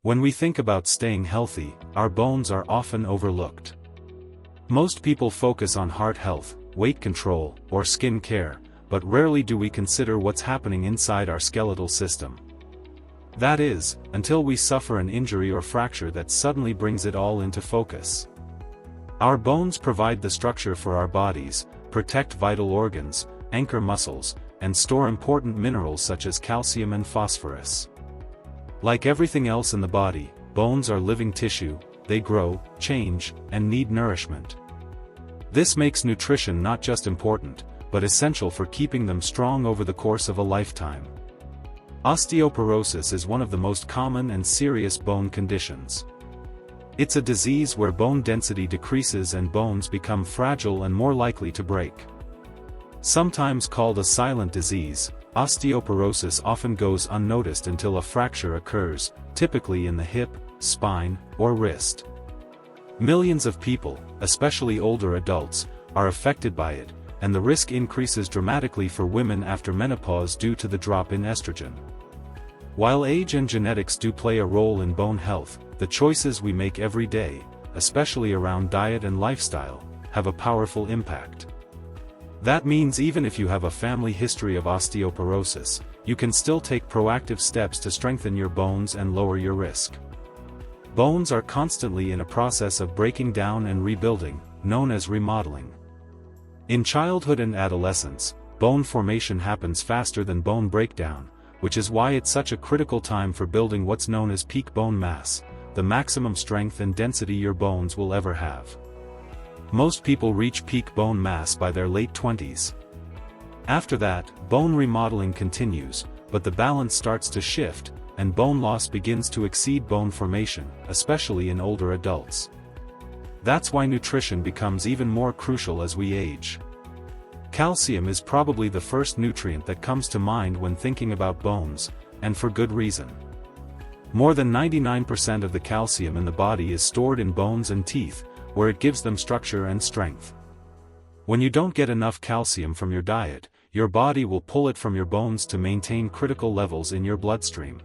When we think about staying healthy, our bones are often overlooked. Most people focus on heart health, weight control, or skin care, but rarely do we consider what's happening inside our skeletal system. That is, until we suffer an injury or fracture that suddenly brings it all into focus. Our bones provide the structure for our bodies, protect vital organs, anchor muscles, and store important minerals such as calcium and phosphorus. Like everything else in the body, bones are living tissue. They grow, change, and need nourishment. This makes nutrition not just important, but essential for keeping them strong over the course of a lifetime. Osteoporosis is one of the most common and serious bone conditions. It's a disease where bone density decreases and bones become fragile and more likely to break. Sometimes called a silent disease, osteoporosis often goes unnoticed until a fracture occurs, typically in the hip, spine, or wrist. Millions of people, especially older adults, are affected by it, and the risk increases dramatically for women after menopause due to the drop in estrogen. While age and genetics do play a role in bone health, the choices we make every day, especially around diet and lifestyle, have a powerful impact. That means even if you have a family history of osteoporosis, you can still take proactive steps to strengthen your bones and lower your risk. Bones are constantly in a process of breaking down and rebuilding, known as remodeling. In childhood and adolescence, bone formation happens faster than bone breakdown, which is why it's such a critical time for building what's known as peak bone mass, the maximum strength and density your bones will ever have. Most people reach peak bone mass by their late 20s. After that, bone remodeling continues, but the balance starts to shift, and bone loss begins to exceed bone formation, especially in older adults. That's why nutrition becomes even more crucial as we age. Calcium is probably the first nutrient that comes to mind when thinking about bones, and for good reason. More than 99% of the calcium in the body is stored in bones and teeth, where it gives them structure and strength. When you don't get enough calcium from your diet, your body will pull it from your bones to maintain critical levels in your bloodstream.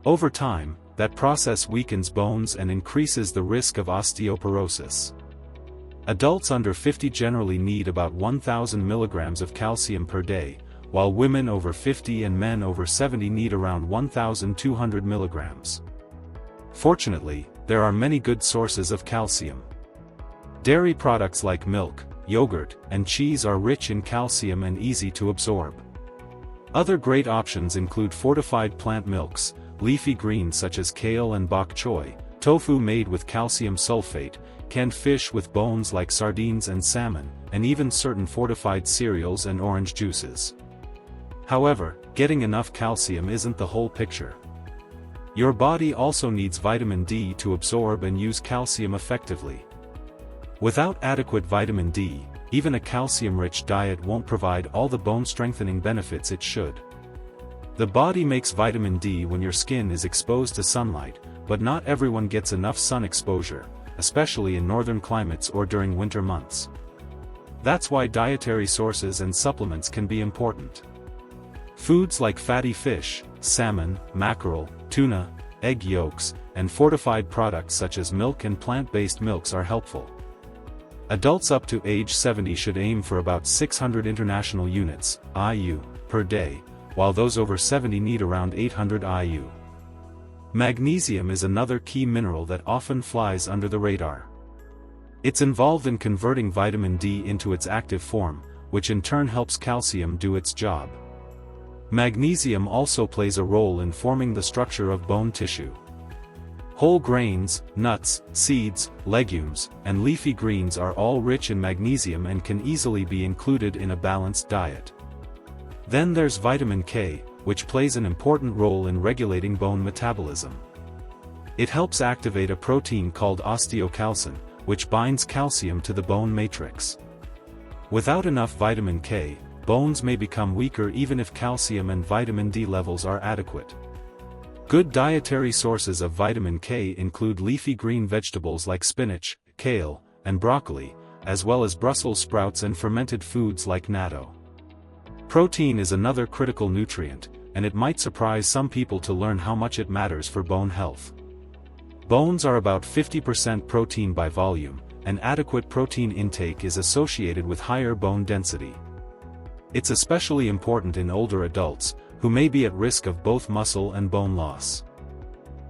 Over time, that process weakens bones and increases the risk of osteoporosis. Adults under 50 generally need about 1,000 milligrams of calcium per day, while women over 50 and men over 70 need around 1,200 milligrams. Fortunately, there are many good sources of calcium. Dairy products like milk, yogurt, and cheese are rich in calcium and easy to absorb. Other great options include fortified plant milks, leafy greens such as kale and bok choy, tofu made with calcium sulfate, canned fish with bones like sardines and salmon, and even certain fortified cereals and orange juices. However, getting enough calcium isn't the whole picture. Your body also needs vitamin D to absorb and use calcium effectively. Without adequate vitamin D, even a calcium-rich diet won't provide all the bone-strengthening benefits it should. The body makes vitamin D when your skin is exposed to sunlight, but not everyone gets enough sun exposure, especially in northern climates or during winter months. That's why dietary sources and supplements can be important. Foods like fatty fish, salmon, mackerel, tuna, egg yolks, and fortified products such as milk and plant-based milks are helpful. Adults up to age 70 should aim for about 600 international units, IU, per day, while those over 70 need around 800 IU. Magnesium is another key mineral that often flies under the radar. It's involved in converting vitamin D into its active form, which in turn helps calcium do its job. Magnesium also plays a role in forming the structure of bone tissue. Whole grains, nuts, seeds, legumes, and leafy greens are all rich in magnesium and can easily be included in a balanced diet. Then there's vitamin K, which plays an important role in regulating bone metabolism. It helps activate a protein called osteocalcin, which binds calcium to the bone matrix. Without enough vitamin K, bones may become weaker even if calcium and vitamin D levels are adequate. Good dietary sources of vitamin K include leafy green vegetables like spinach, kale, and broccoli, as well as Brussels sprouts and fermented foods like natto. Protein is another critical nutrient, and it might surprise some people to learn how much it matters for bone health. Bones are about 50% protein by volume, and adequate protein intake is associated with higher bone density. It's especially important in older adults, who may be at risk of both muscle and bone loss.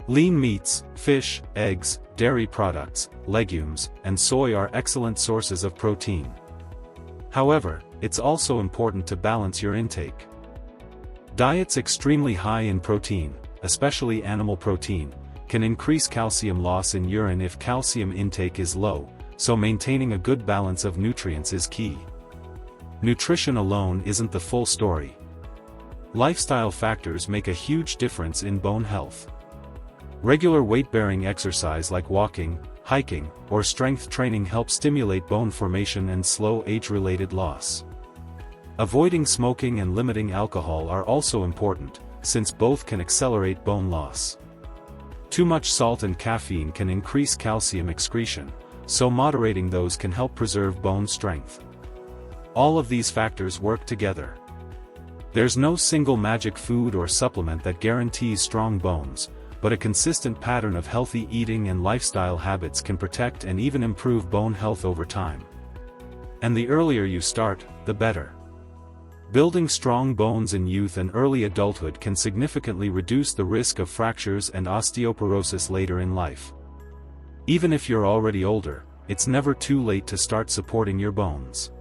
Lean meats, fish, eggs, dairy products, legumes, and soy are excellent sources of protein. However, it's also important to balance your intake. Diets extremely high in protein, especially animal protein, can increase calcium loss in urine if calcium intake is low, so maintaining a good balance of nutrients is key. Nutrition alone isn't the full story. Lifestyle factors make a huge difference in bone health. Regular weight-bearing exercise like walking, hiking, or strength training helps stimulate bone formation and slow age-related loss. Avoiding smoking and limiting alcohol are also important, since both can accelerate bone loss. Too much salt and caffeine can increase calcium excretion, so moderating those can help preserve bone strength. All of these factors work together. There's no single magic food or supplement that guarantees strong bones, but a consistent pattern of healthy eating and lifestyle habits can protect and even improve bone health over time. And the earlier you start, the better. Building strong bones in youth and early adulthood can significantly reduce the risk of fractures and osteoporosis later in life. Even if you're already older, it's never too late to start supporting your bones.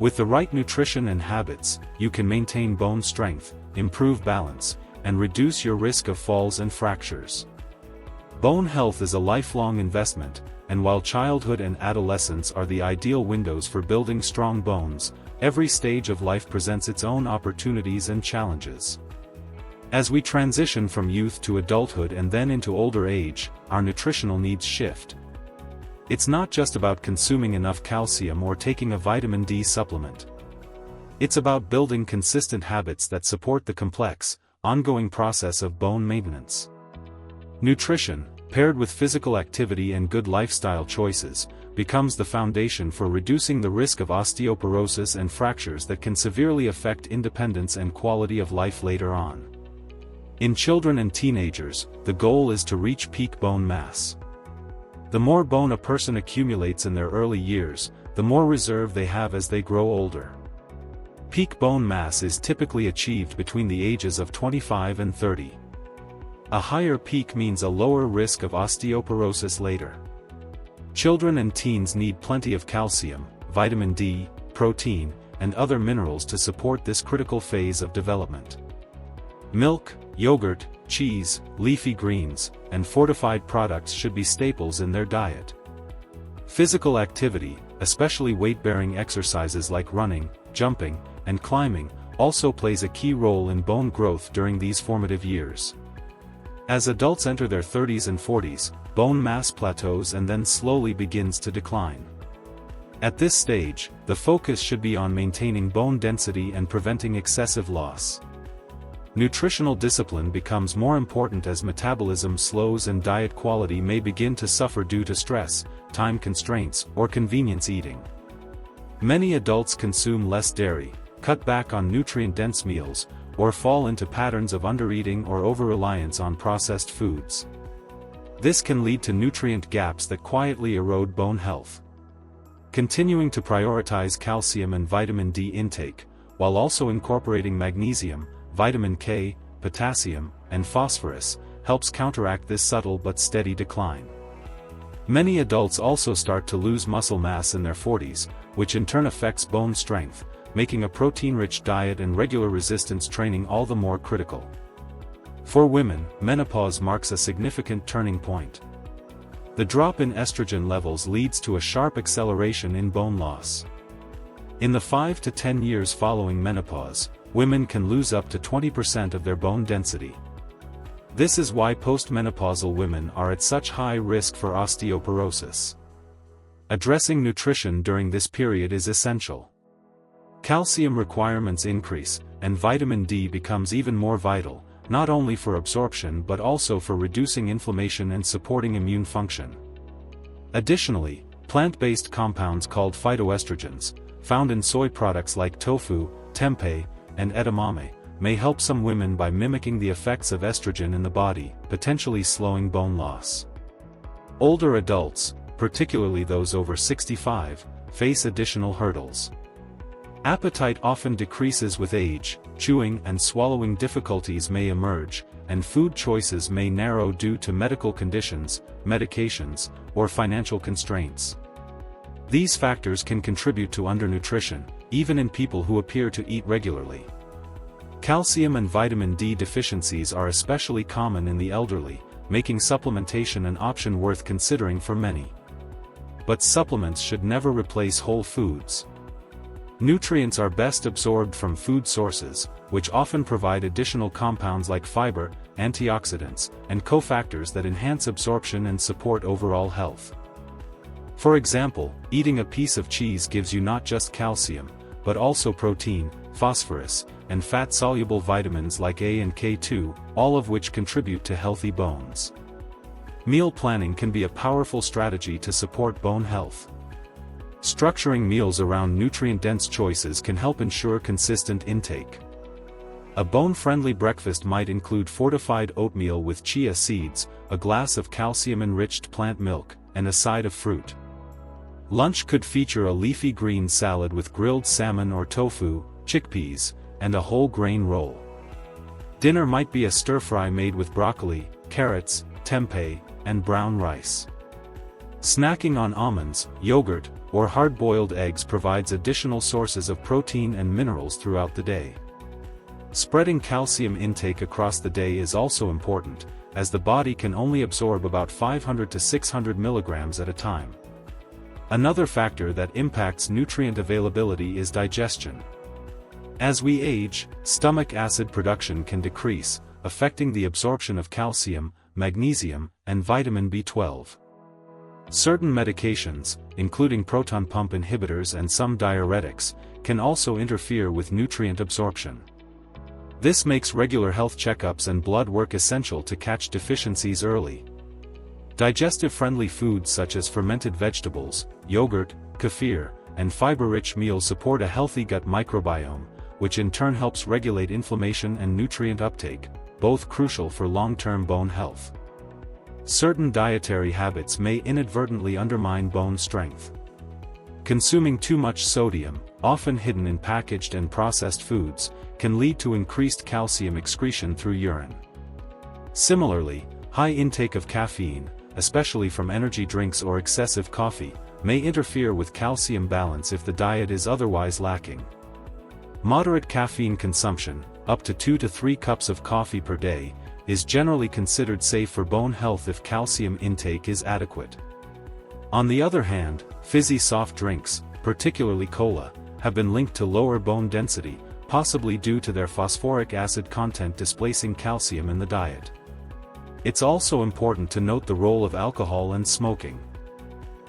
With the right nutrition and habits, you can maintain bone strength, improve balance, and reduce your risk of falls and fractures. Bone health is a lifelong investment, and while childhood and adolescence are the ideal windows for building strong bones, every stage of life presents its own opportunities and challenges. As we transition from youth to adulthood and then into older age, our nutritional needs shift. It's not just about consuming enough calcium or taking a vitamin D supplement. It's about building consistent habits that support the complex, ongoing process of bone maintenance. Nutrition, paired with physical activity and good lifestyle choices, becomes the foundation for reducing the risk of osteoporosis and fractures that can severely affect independence and quality of life later on. In children and teenagers, the goal is to reach peak bone mass. The more bone a person accumulates in their early years, the more reserve they have as they grow older. Peak bone mass is typically achieved between the ages of 25 and 30. A higher peak means a lower risk of osteoporosis later. Children and teens need plenty of calcium, vitamin D, protein, and other minerals to support this critical phase of development. Milk, yogurt, cheese, leafy greens, and fortified products should be staples in their diet. Physical activity, especially weight-bearing exercises like running, jumping, and climbing, also plays a key role in bone growth during these formative years. As adults enter their 30s and 40s, bone mass plateaus and then slowly begins to decline. At this stage, the focus should be on maintaining bone density and preventing excessive loss. Nutritional discipline becomes more important as metabolism slows and diet quality may begin to suffer due to stress, time constraints, or convenience eating. Many adults consume less dairy, cut back on nutrient-dense meals, or fall into patterns of undereating or over-reliance on processed foods. This can lead to nutrient gaps that quietly erode bone health. Continuing to prioritize calcium and vitamin D intake, while also incorporating magnesium, vitamin K, potassium, and phosphorus, helps counteract this subtle but steady decline. Many adults also start to lose muscle mass in their 40s, which in turn affects bone strength, making a protein-rich diet and regular resistance training all the more critical. For women, menopause marks a significant turning point. The drop in estrogen levels leads to a sharp acceleration in bone loss. In the 5 to 10 years following menopause, women can lose up to 20% of their bone density. This is why postmenopausal women are at such high risk for osteoporosis. Addressing nutrition during this period is essential. Calcium requirements increase, and vitamin D becomes even more vital, not only for absorption but also for reducing inflammation and supporting immune function. Additionally, plant-based compounds called phytoestrogens, found in soy products like tofu, tempeh, and edamame, may help some women by mimicking the effects of estrogen in the body, potentially slowing bone loss. Older adults, particularly those over 65, face additional hurdles. Appetite often decreases with age, chewing and swallowing difficulties may emerge, and food choices may narrow due to medical conditions, medications, or financial constraints. These factors can contribute to undernutrition, even in people who appear to eat regularly. Calcium and vitamin D deficiencies are especially common in the elderly, making supplementation an option worth considering for many. But supplements should never replace whole foods. Nutrients are best absorbed from food sources, which often provide additional compounds like fiber, antioxidants, and cofactors that enhance absorption and support overall health. For example, eating a piece of cheese gives you not just calcium, but also protein, phosphorus, and fat-soluble vitamins like A and K2, all of which contribute to healthy bones. Meal planning can be a powerful strategy to support bone health. Structuring meals around nutrient-dense choices can help ensure consistent intake. A bone-friendly breakfast might include fortified oatmeal with chia seeds, a glass of calcium-enriched plant milk, and a side of fruit. Lunch could feature a leafy green salad with grilled salmon or tofu, chickpeas, and a whole grain roll. Dinner might be a stir-fry made with broccoli, carrots, tempeh, and brown rice. Snacking on almonds, yogurt, or hard-boiled eggs provides additional sources of protein and minerals throughout the day. Spreading calcium intake across the day is also important, as the body can only absorb about 500 to 600 milligrams at a time. Another factor that impacts nutrient availability is digestion. As we age, stomach acid production can decrease, affecting the absorption of calcium, magnesium, and vitamin B12. Certain medications, including proton pump inhibitors and some diuretics, can also interfere with nutrient absorption. This makes regular health checkups and blood work essential to catch deficiencies early. Digestive-friendly foods such as fermented vegetables, yogurt, kefir, and fiber-rich meals support a healthy gut microbiome, which in turn helps regulate inflammation and nutrient uptake, both crucial for long-term bone health. Certain dietary habits may inadvertently undermine bone strength. Consuming too much sodium, often hidden in packaged and processed foods, can lead to increased calcium excretion through urine. Similarly, high intake of caffeine, especially from energy drinks or excessive coffee, may interfere with calcium balance if the diet is otherwise lacking. Moderate caffeine consumption, up to 2 to 3 cups of coffee per day, is generally considered safe for bone health if calcium intake is adequate. On the other hand, fizzy soft drinks, particularly cola, have been linked to lower bone density, possibly due to their phosphoric acid content displacing calcium in the diet. It's also important to note the role of alcohol and smoking.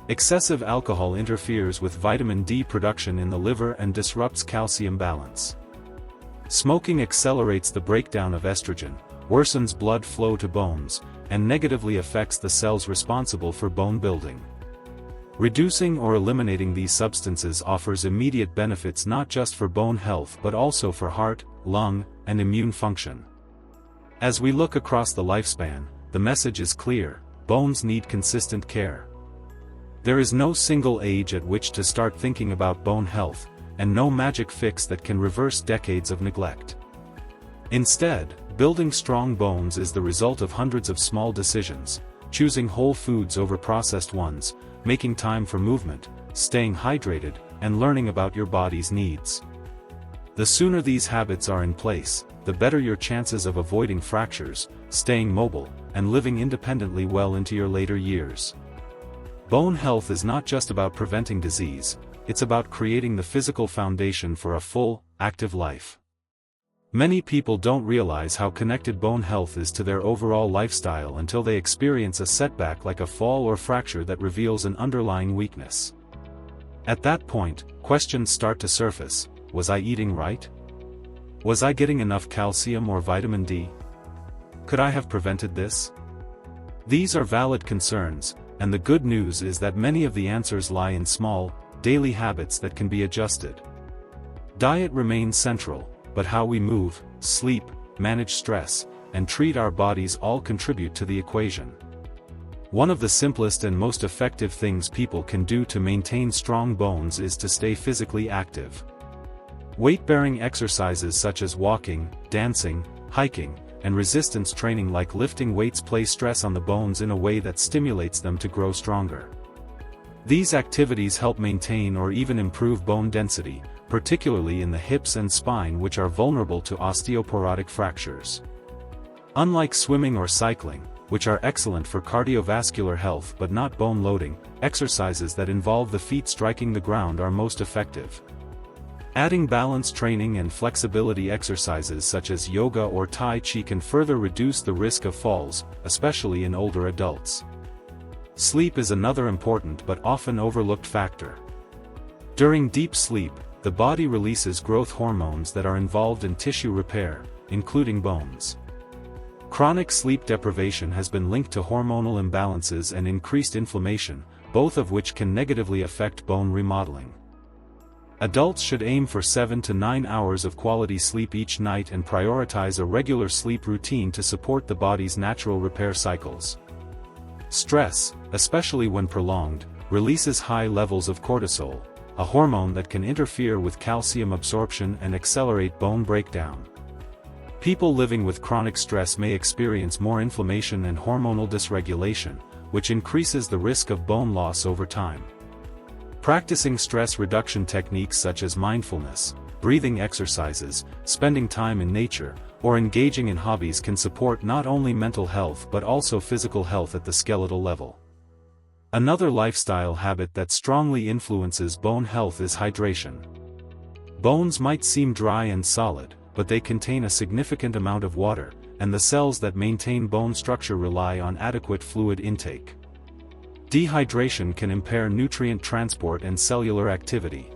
Excessive alcohol interferes with vitamin D production in the liver and disrupts calcium balance. Smoking accelerates the breakdown of estrogen, worsens blood flow to bones, and negatively affects the cells responsible for bone building. Reducing or eliminating these substances offers immediate benefits not just for bone health but also for heart, lung, and immune function. As we look across the lifespan, the message is clear: bones need consistent care. There is no single age at which to start thinking about bone health, and no magic fix that can reverse decades of neglect. Instead, building strong bones is the result of hundreds of small decisions: choosing whole foods over processed ones, making time for movement, staying hydrated, and learning about your body's needs. The sooner these habits are in place, the better your chances of avoiding fractures, staying mobile, and living independently well into your later years. Bone health is not just about preventing disease, it's about creating the physical foundation for a full, active life. Many people don't realize how connected bone health is to their overall lifestyle until they experience a setback like a fall or fracture that reveals an underlying weakness. At that point, questions start to surface: was I eating right? Was I getting enough calcium or vitamin D? Could I have prevented this? These are valid concerns, and the good news is that many of the answers lie in small, daily habits that can be adjusted. Diet remains central, but how we move, sleep, manage stress, and treat our bodies all contribute to the equation. One of the simplest and most effective things people can do to maintain strong bones is to stay physically active. Weight-bearing exercises such as walking, dancing, hiking, and resistance training like lifting weights place stress on the bones in a way that stimulates them to grow stronger. These activities help maintain or even improve bone density, particularly in the hips and spine, which are vulnerable to osteoporotic fractures. Unlike swimming or cycling, which are excellent for cardiovascular health but not bone loading, exercises that involve the feet striking the ground are most effective. Adding balance training and flexibility exercises such as yoga or Tai Chi can further reduce the risk of falls, especially in older adults. Sleep is another important but often overlooked factor. During deep sleep, the body releases growth hormones that are involved in tissue repair, including bones. Chronic sleep deprivation has been linked to hormonal imbalances and increased inflammation, both of which can negatively affect bone remodeling. Adults should aim for 7 to 9 hours of quality sleep each night and prioritize a regular sleep routine to support the body's natural repair cycles. Stress, especially when prolonged, releases high levels of cortisol, a hormone that can interfere with calcium absorption and accelerate bone breakdown. People living with chronic stress may experience more inflammation and hormonal dysregulation, which increases the risk of bone loss over time. Practicing stress reduction techniques such as mindfulness, breathing exercises, spending time in nature, or engaging in hobbies can support not only mental health but also physical health at the skeletal level. Another lifestyle habit that strongly influences bone health is hydration. Bones might seem dry and solid, but they contain a significant amount of water, and the cells that maintain bone structure rely on adequate fluid intake. Dehydration can impair nutrient transport and cellular activity.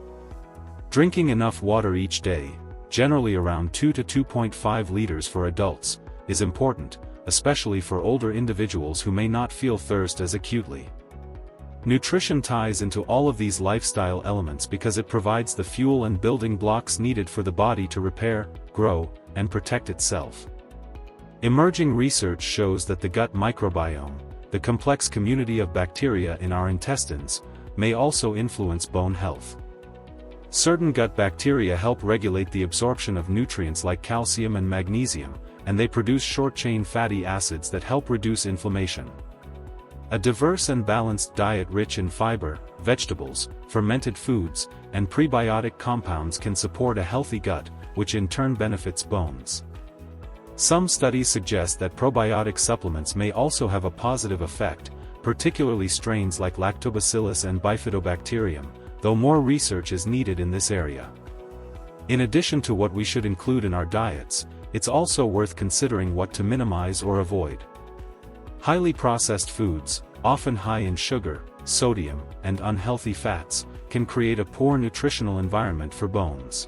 Drinking enough water each day, generally around 2 to 2.5 liters for adults, is important, especially for older individuals who may not feel thirst as acutely. Nutrition ties into all of these lifestyle elements because it provides the fuel and building blocks needed for the body to repair, grow, and protect itself. Emerging research shows that the gut microbiome, the complex community of bacteria in our intestines, may also influence bone health. Certain gut bacteria help regulate the absorption of nutrients like calcium and magnesium, and they produce short-chain fatty acids that help reduce inflammation. A diverse and balanced diet rich in fiber, vegetables, fermented foods, and prebiotic compounds can support a healthy gut, which in turn benefits bones. Some studies suggest that probiotic supplements may also have a positive effect, particularly strains like Lactobacillus and Bifidobacterium, though more research is needed in this area. In addition to what we should include in our diets, it's also worth considering what to minimize or avoid. Highly processed foods, often high in sugar, sodium, and unhealthy fats, can create a poor nutritional environment for bones.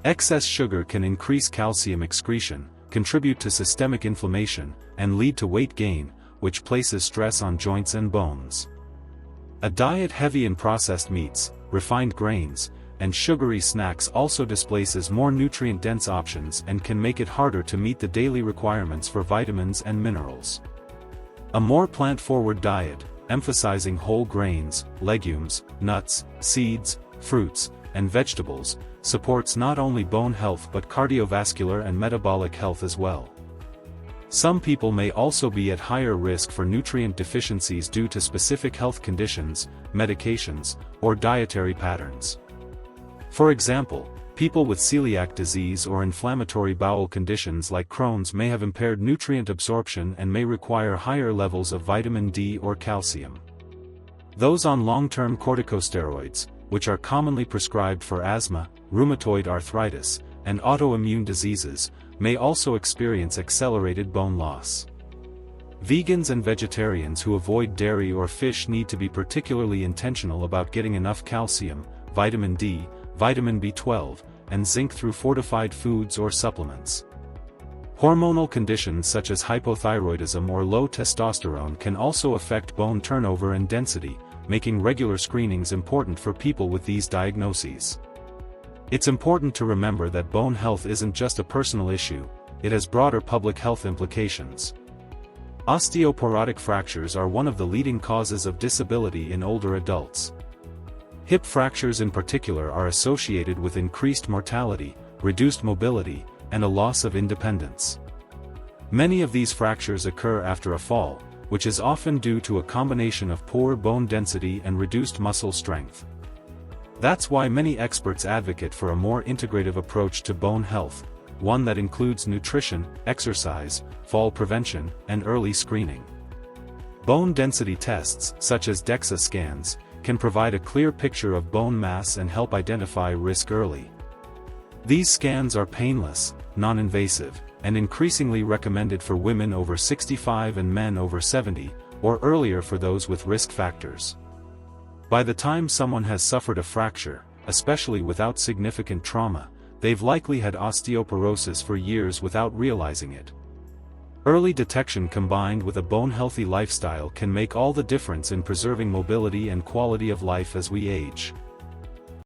Excess sugar can increase calcium excretion, contribute to systemic inflammation, and lead to weight gain, which places stress on joints and bones. A diet heavy in processed meats, refined grains, and sugary snacks also displaces more nutrient-dense options and can make it harder to meet the daily requirements for vitamins and minerals. A more plant-forward diet, emphasizing whole grains, legumes, nuts, seeds, fruits, and vegetables, supports not only bone health but cardiovascular and metabolic health as well. Some people may also be at higher risk for nutrient deficiencies due to specific health conditions, medications, or dietary patterns. For example, people with celiac disease or inflammatory bowel conditions like Crohn's may have impaired nutrient absorption and may require higher levels of vitamin D or calcium. Those on long-term corticosteroids, which are commonly prescribed for asthma, rheumatoid arthritis, and autoimmune diseases, may also experience accelerated bone loss. Vegans and vegetarians who avoid dairy or fish need to be particularly intentional about getting enough calcium, vitamin D, vitamin B12, and zinc through fortified foods or supplements. Hormonal conditions such as hypothyroidism or low testosterone can also affect bone turnover and density, making regular screenings important for people with these diagnoses. It's important to remember that bone health isn't just a personal issue, it has broader public health implications. Osteoporotic fractures are one of the leading causes of disability in older adults. Hip fractures in particular are associated with increased mortality, reduced mobility, and a loss of independence. Many of these fractures occur after a fall, which is often due to a combination of poor bone density and reduced muscle strength. That's why many experts advocate for a more integrative approach to bone health, one that includes nutrition, exercise, fall prevention, and early screening. Bone density tests, such as DEXA scans, can provide a clear picture of bone mass and help identify risk early. These scans are painless, non-invasive, and increasingly recommended for women over 65 and men over 70, or earlier for those with risk factors. By the time someone has suffered a fracture, especially without significant trauma, they've likely had osteoporosis for years without realizing it. Early detection combined with a bone-healthy lifestyle can make all the difference in preserving mobility and quality of life as we age.